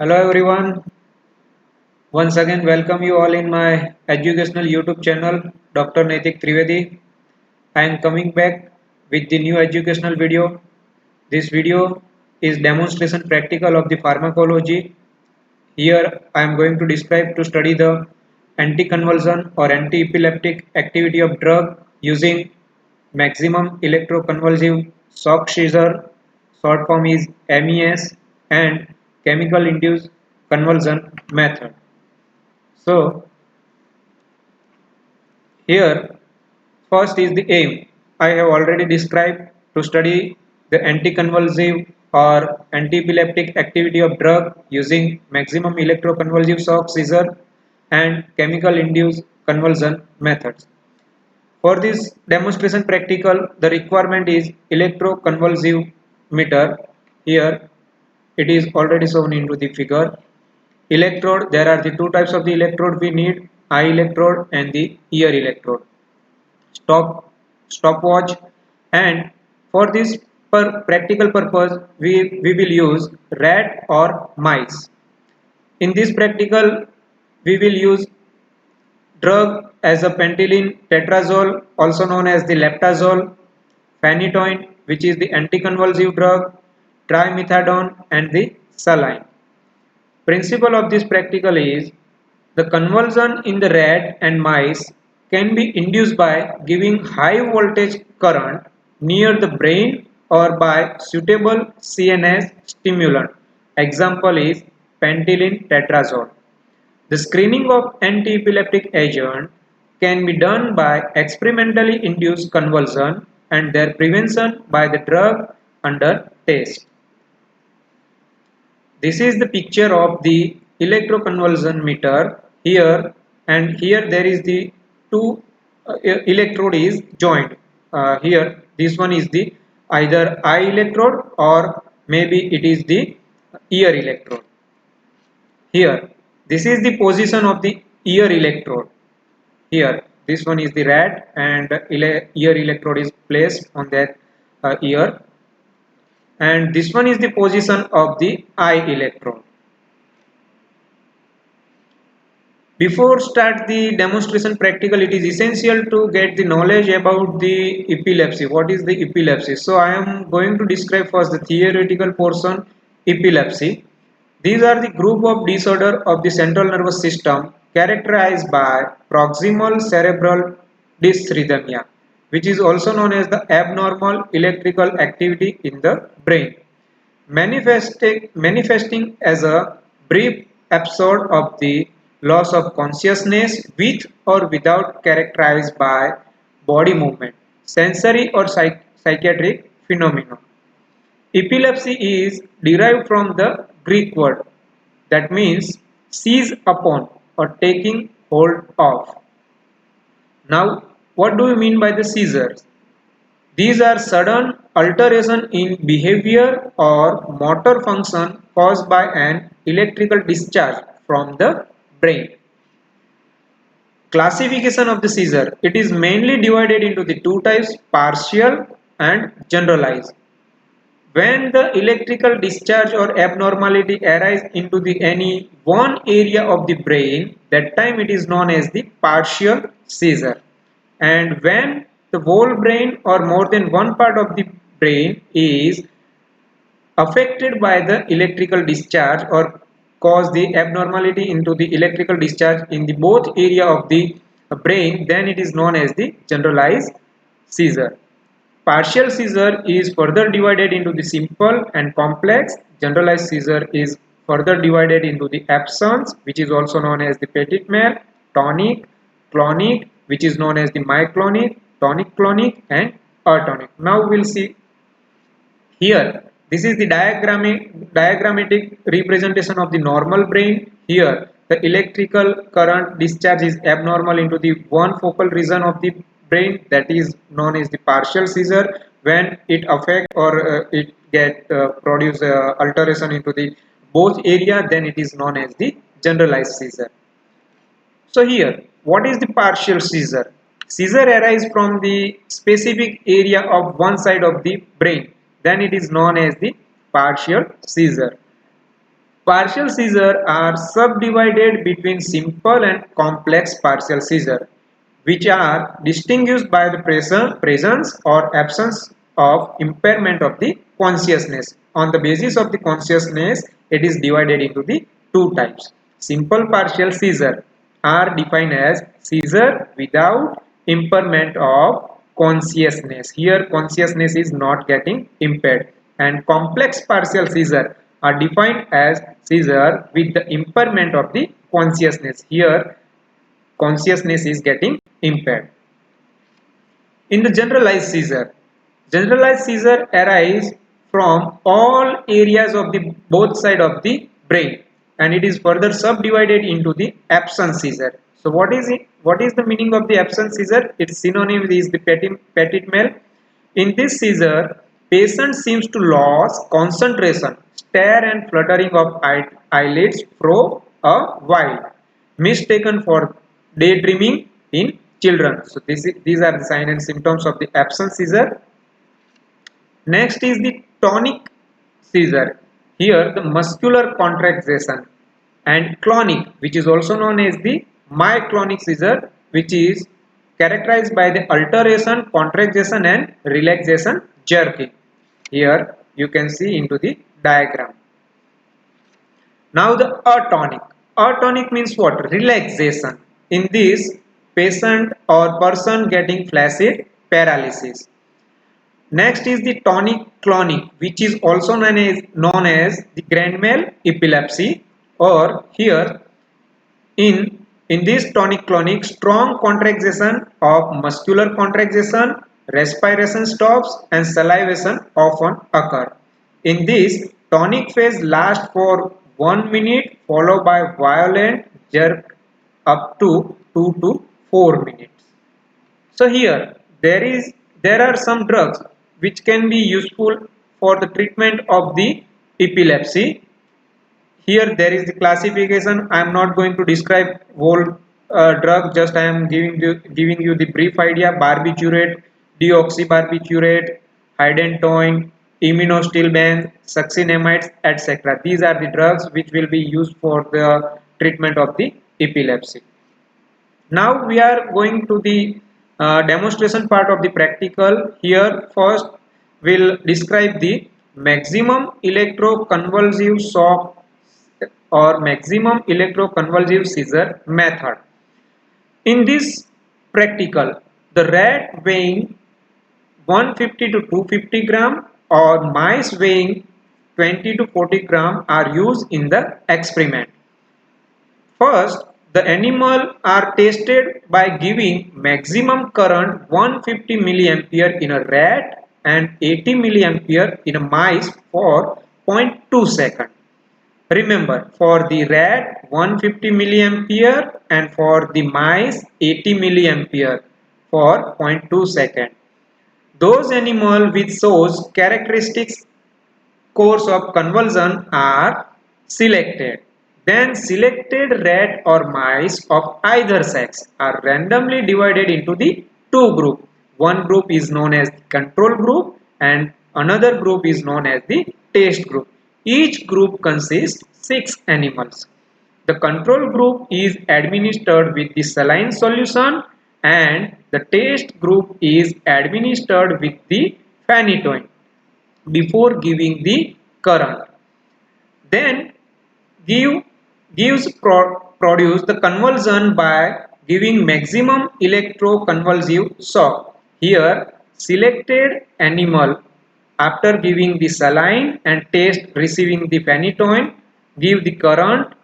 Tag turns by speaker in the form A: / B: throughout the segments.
A: Hello everyone. Once again, welcome you all in my educational YouTube channel, Dr. Naitik Trivedi. I am coming back with the new educational video. This video is demonstration practical of the pharmacology. Here I am going to describe to study the anticonvulsion or anti-epileptic activity of drug using maximum electroconvulsive shock seizure, short form is MES, and chemical induced convulsion method. So here first is the aim. I have already described to study the anticonvulsive or anti-epileptic activity of drug using maximum electroconvulsive shock seizure and chemical induced convulsion methods. For this demonstration practical, the requirement is electroconvulsive meter. Here it is already shown into the figure. Electrode, there are the two types of the electrode we need, eye electrode and the ear electrode. Stopwatch, and for this practical purpose we will use rat or mice. In this practical we will use drug as a pentylene tetrazole, also known as the leptazole, phenytoin, which is the anticonvulsive drug, trimethadone, and the saline. Principle of this practical is the convulsion in the rat and mice can be induced by giving high voltage current near the brain or by suitable CNS stimulant. Example is pentylene tetrazole. The screening of anti-epileptic agent can be done by experimentally induced convulsion and their prevention by the drug under test. This is the picture of the electroconvulsion meter here, and here there is the two electrode is joined. Here this one is the either eye electrode or maybe it is the ear electrode. Here this is the position of the ear electrode. Here this one is the rat and ear electrode is placed on that ear, and this one is the position of the eye electrode. Before start the demonstration practical, it is essential to get the knowledge about the epilepsy. What is the epilepsy? So I am going to describe first the theoretical portion, epilepsy. These are the group of disorder of the central nervous system characterized by proximal cerebral dysrhythmia, which is also known as the abnormal electrical activity in the brain, manifesting as a brief episode of the loss of consciousness with or without characterized by body movement, sensory or psychiatric phenomena. Epilepsy is derived from the Greek word that means seize upon or taking hold of. Now, what do we mean by the seizures? These are sudden alteration in behavior or motor function caused by an electrical discharge from the brain. Classification of the seizure. It is mainly divided into the two types, partial and generalized. When the electrical discharge or abnormality arises into the any one area of the brain, that time it is known as the partial seizure. And when the whole brain or more than one part of the brain is affected by the electrical discharge or cause the abnormality into the electrical discharge in the both area of the brain, then it is known as the generalized seizure. Partial seizure is further divided into the simple and complex. Generalized seizure is further divided into the absence, which is also known as the petit mal, tonic, clonic, which is known as the myoclonic, tonic clonic, and atonic. Now we'll see here. This is the diagrammatic representation of the normal brain. Here, the electrical current discharge is abnormal into the one focal region of the brain, that is known as the partial seizure. When it affect or it get produce alteration into the both area, then it is known as the generalized seizure. So here, what is the partial seizure? Seizure arises from the specific area of one side of the brain. Then it is known as the partial seizure. Partial seizure are subdivided between simple and complex partial seizure, which are distinguished by the presence or absence of impairment of the consciousness. On the basis of the consciousness, it is divided into the two types. Simple partial seizure are defined as seizure without impairment of consciousness. Here consciousness is not getting impaired, and complex partial seizure are defined as seizure with the impairment of the consciousness. Here consciousness is getting impaired. In the generalized seizure arise from all areas of the both side of the brain, and it is further subdivided into the absence seizure. So what is it? What is the meaning of the absence seizure? Its synonym is the petit mal. In this seizure, patient seems to lose concentration, stare and fluttering of eyelids for a while, mistaken for daydreaming in children. So these are the signs and symptoms of the absence seizure. Next is the tonic seizure. Here the muscular contraction and clonic, which is also known as the myoclonic seizure, which is characterized by the alteration, contraction and relaxation jerking. Here you can see into the diagram. Now the atonic. Atonic means what? Relaxation. In this, patient or person getting flaccid paralysis. Next is the tonic-clonic, which is also known as the grand mal epilepsy, or here in this tonic-clonic, strong contraction of muscular contraction, respiration stops and salivation often occur. In this, tonic phase lasts for 1 minute followed by violent jerk up to 2 to 4 minutes. So here there are some drugs which can be useful for the treatment of the epilepsy. Here there is the classification. I am not going to describe whole drug, just I am giving you the brief idea. Barbiturate, deoxybarbiturate, hydantoin, imиnostilbен, succinamides, etc. These are the drugs which will be used for the treatment of the epilepsy. Now we are going to the demonstration part of the practical. Here first we'll describe the maximum electroconvulsive shock or maximum electroconvulsive seizure method. In this practical, the rat weighing 150 to 250 gram or mice weighing 20 to 40 gram are used in the experiment. First, the animal are tested by giving maximum current 150 milliampere in a rat and 80 milliampere in a mice for zero point 0.2 second. Remember, for the rat 150 milliampere and for the mice 80 milliampere for 0 0.2 second. Those animals which shows characteristics course of convulsion are selected. Then selected rat or mice of either sex are randomly divided into the two groups. One group is known as the control group and another group is known as the test group. Each group consists 6 animals. The control group is administered with the saline solution and the test group is administered with the phenytoin before giving the current. Then produce the convulsion by giving maximum electroconvulsive shock. Here selected animal after giving the saline and test receiving the phenytoin give the current.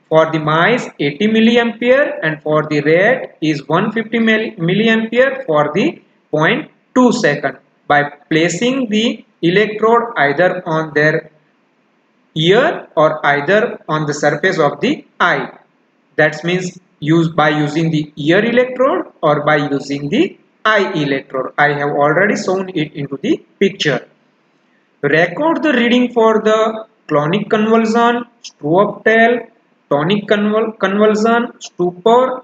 A: For the mice 80 milliampere and for the rat is 150 milliampere for the 0 0.2 second by placing the electrode either on their ear or either on the surface of the eye. That means using the ear electrode or by using the eye electrode. I have already shown it into the picture. Record the reading for the clonic convulsion, screw-up tail, tonic convulsion, stupor,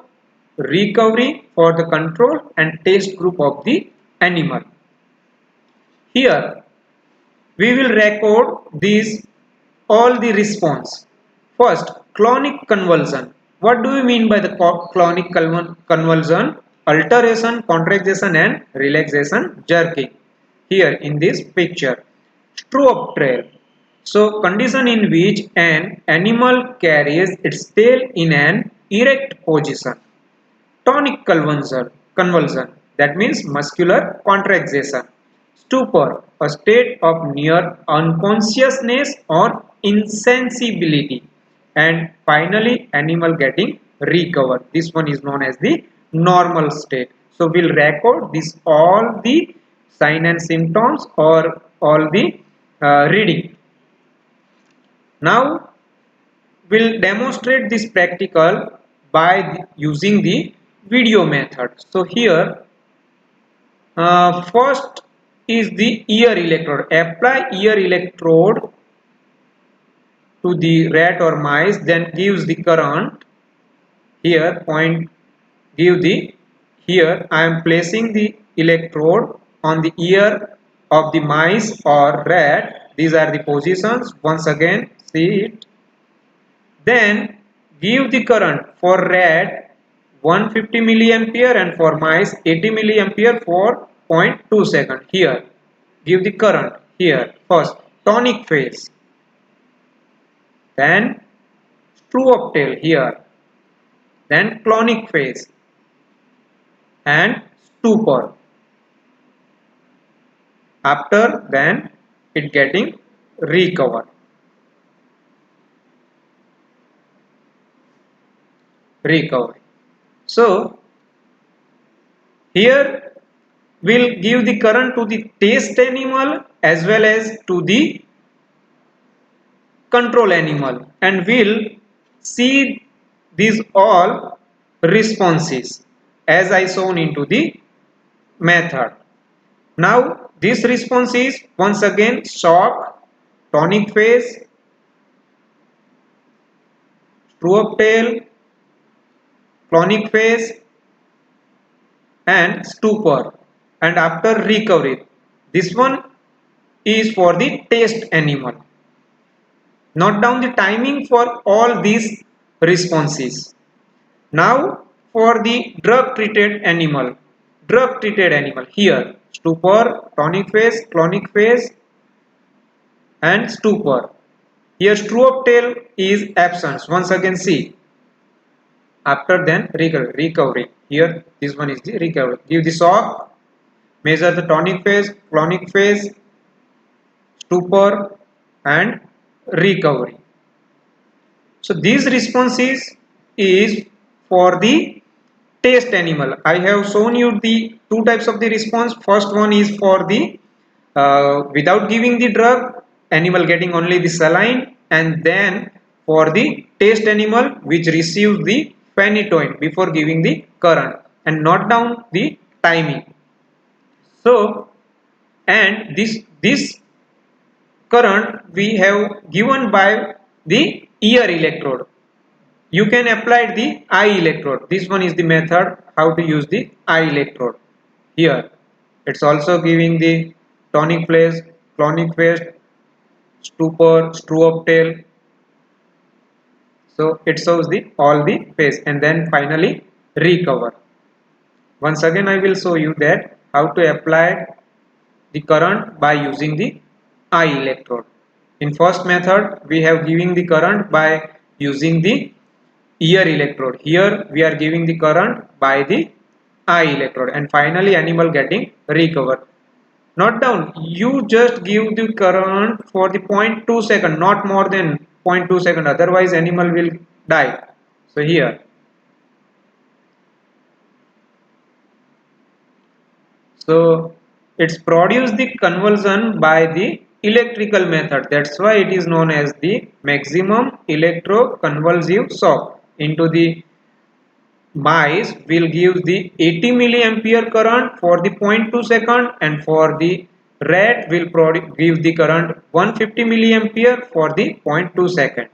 A: recovery for the control and test group of the animal. Here we will record these all the response. First, clonic convulsion. What do we mean by the clonic convulsion? Alteration, contraction and relaxation, jerking. Here in this picture. Stroop trail. So, condition in which an animal carries its tail in an erect position. Tonic convulsion, that means muscular contraction. Stupor, a state of near unconsciousness or insensibility. And finally, animal getting recovered. This one is known as the normal state. So we'll record this all the sign and symptoms or all the reading. Now we'll demonstrate this practical by using the video method. So here first is the ear electrode. Apply ear electrode to the rat or mice, then gives the current. Here point give the, here I am placing the electrode on the ear of the mice or rat. These are the positions. Once again see it. Then give the current for rat 150 milliampere and for mice 80 milliampere for zero point 0.2 second. Here give the current. Here first tonic phase, then screw-up tail here, then clonic phase and stupor. After then it getting recovered. Recovery. So here we'll give the current to the test animal as well as to the control animal, and we'll see these all responses as I shown into the method. Now this response is once again shock, tonic phase, screw-up tail, clonic phase and stupor, and after recovery. This one is for the test animal. Note down the timing for all these responses. Now for the drug treated animal. Here stupor, tonic phase, clonic phase and stupor. Here screw-up tail is absent. Once again see. After then recovery. Here this one is the recovery. Give the shock, measure the tonic phase, clonic phase, stupor and recovery. So these responses is for the test animal. I have shown you the two types of the response. First one is for the without giving the drug, animal getting only the saline, and then for the test animal which receives the phenytoin before giving the current, and note down the timing. So and this current we have given by the ear electrode. You can apply the eye electrode. This one is the method how to use the eye electrode. Here it's also giving the tonic phase, clonic phase, stupor, screw-up tail. So it shows the all the phase and then finally recover. Once again I will show you that how to apply the current by using the eye electrode. In first method we have giving the current by using the ear electrode. Here we are giving the current by the eye electrode, and finally animal getting recovered. Note down, you just give the current for the 0.2 second, not more than 0.2 second, otherwise animal will die. So here, so it's produced the convulsion by the electrical method. That's why it is known as the maximum electroconvulsive shock. Into the mice will give the 80 milliampere current for the 0.2 second, and for the rat will give the current 150 milliampere for the 0.2 second.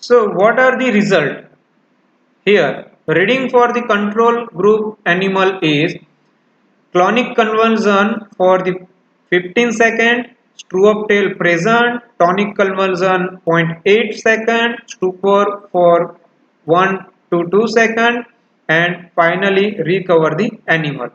A: So what are the result? Here reading for the control group animal is Clonic convulsion for the 15 second, true-up tail present, tonic convulsion 0.8 second, stupor for 1 to 2 second, and finally recover the animal.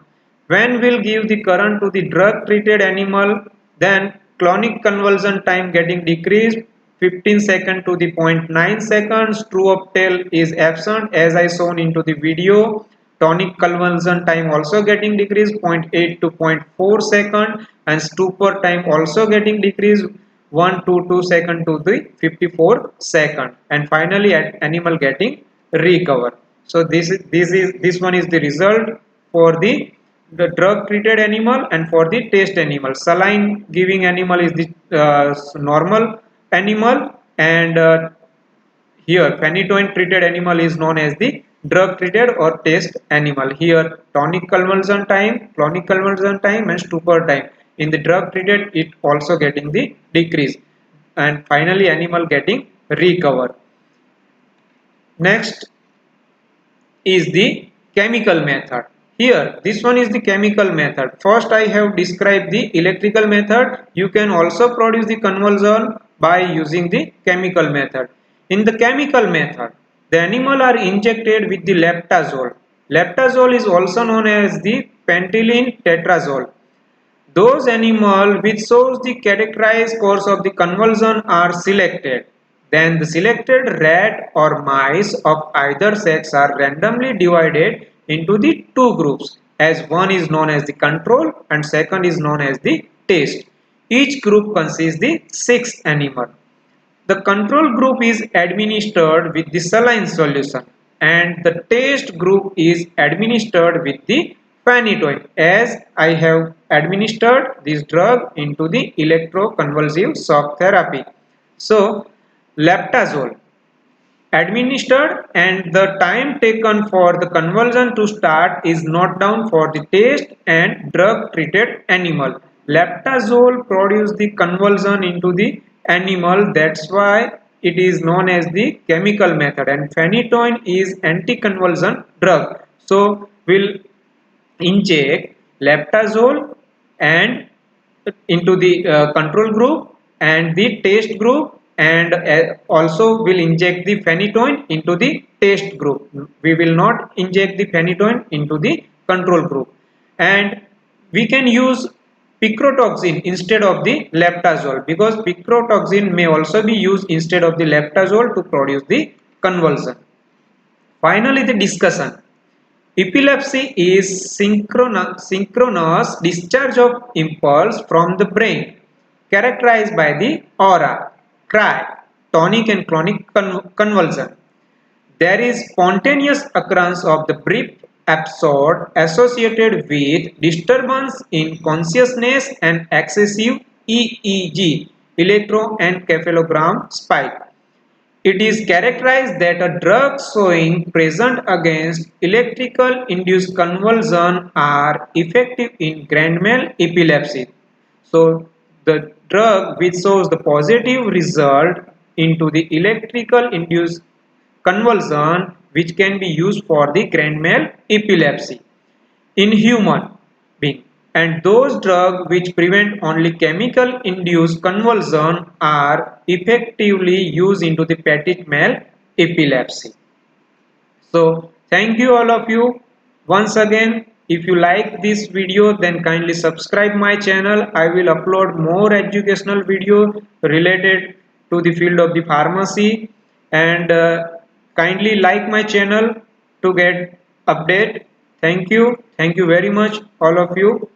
A: When we'll give the current to the drug treated animal, then clonic convulsion time getting decreased 15 second to the 0.9 seconds, true-up tail is absent as I shown into the video. Tonic convulsion time also getting decreased 0.8 to 0.4 second, and stupor time also getting decreased 1 to 2 second to the 54 second, and finally animal getting recover. So this one is the result for the drug treated animal, and for the test animal saline giving animal is the normal animal, and here phenytoin treated animal is known as the drug treated or test animal. Here tonic convulsion time, clonic convulsion time, and stupor time in the drug treated it also getting the decrease, and finally animal getting recover. Next is the chemical method. Here this one is the chemical method. First I have described the electrical method. You can also produce the convulsion by using the chemical method. In the chemical method, the animal are injected with the leptazole. Leptazole is also known as the pentylene tetrazole. Those animals which shows the characterized course of the convulsion are selected. Then the selected rat or mice of either sex are randomly divided into the two groups, as one is known as the control and second is known as the test. Each group consists the 6 animals. The control group is administered with the saline solution, and the test group is administered with the phenytoin, as I have administered this drug into the electroconvulsive shock therapy. So leptazole administered, and the time taken for the convulsion to start is noted down for the test and drug treated animal. Leptazole produces the convulsion into the animal, that's why it is known as the chemical method, and phenytoin is anticonvulsion drug. So we'll inject leptazole and into the control group and the test group, and also will inject the phenytoin into the test group. We will not inject the phenytoin into the control group, and we can use picrotoxin instead of the leptazole, because picrotoxin may also be used instead of the leptazole to produce the convulsion. Finally, the discussion. Epilepsy is synchronous discharge of impulse from the brain, characterized by the aura, cry, tonic and clonic convulsion. There is spontaneous occurrence of the brief episode associated with disturbance in consciousness and excessive EEG, electroencephalogram spike. It is characterized that a drug showing present against electrical induced convulsion are effective in grand mal epilepsy. So the drug which shows the positive result into the electrical induced convulsion which can be used for the grand mal epilepsy in human being, and those drugs which prevent only chemical induced convulsion are effectively used into the petit mal epilepsy. So thank you all of you once again. If you like this video, then kindly subscribe my channel. I will upload more educational video related to the field of the pharmacy, and kindly like my channel to get update. Thank you very much all of you.